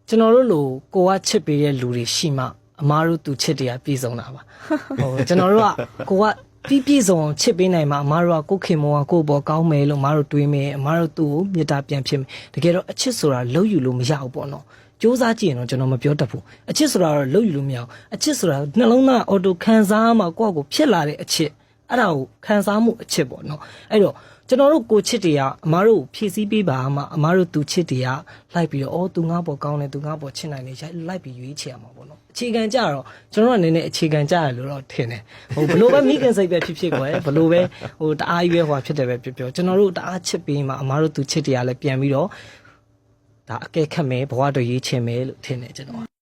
ကျွန်တော်တို့လိုကိုကချစ်ပေးတဲ့လူတွေရှိမှအမားတို့သူချစ်တရားပြည့်စုံတာပါကျွန်တော်တို့ကကိုကပြည့်စုံချစ်ပေးနိုင်မှာအမားတို့ကကိုခင်မောကကိုပေါ်ကောင်းမယ်လို့အမားတို့တွေးမယ်အမားတို့သူ့ကိုမေတ္တာပြန်ဖြစ်မယ်တကယ်တော့အချစ်ဆိုတာလှုပ်ယူလို့မရဘူးပေါ့နော်စူးစမ်းကြည့်ရင်တော့ကျွန်တော်မပြောတတ်ဘူးအချစ်ဆိုတာတော့လှုပ်ယူလို့မရဘူးအချစ်ဆိုတာနှလုံးသားအော်တိုခံစားမှကိုယ့်ကိုဖြစ်လာတဲ့အချစ်အဲ့ဒါကိုခံစားမှုအချစ်ပေါ့နော်အဲ့တော့ကျွန်တော်တို့ကိုချစ်တွေကအမားတို့ဖြည့်ဆည်းပေးပါမှအမားတို့သူချစ်တွေကလိုက်ပြီးတော့အော်သူငါ့ပေါ်ကောင်းတယ်သူငါ့ပေါ်ချစ်နိုင်တယ်လိုက်ပြီးရွေးချယ်ရမှာပေါ့နော်အခြေခံကြတော့ကျွန်တော်ကနည်းနည်းအခြေခံကြရလို့တော့ထင်တယ်ဘလို့ပဲမိခင်စိတ်ပဲဖြစ်ကွယ်ဘလို့ပဲတအားကြီးပဲဟိုဖြစ်တယ်ပဲပြောကျွန်တော်တို့တအားချစ်ပေးမှအမားတို့သူချစ်တွေကလည်းပြန်ပြီးတော့ဒါအကဲခတ်မယ်ဘဝတော့ရွေးချယ်မယ်လို့ထင်တယ်ကျွန်တော်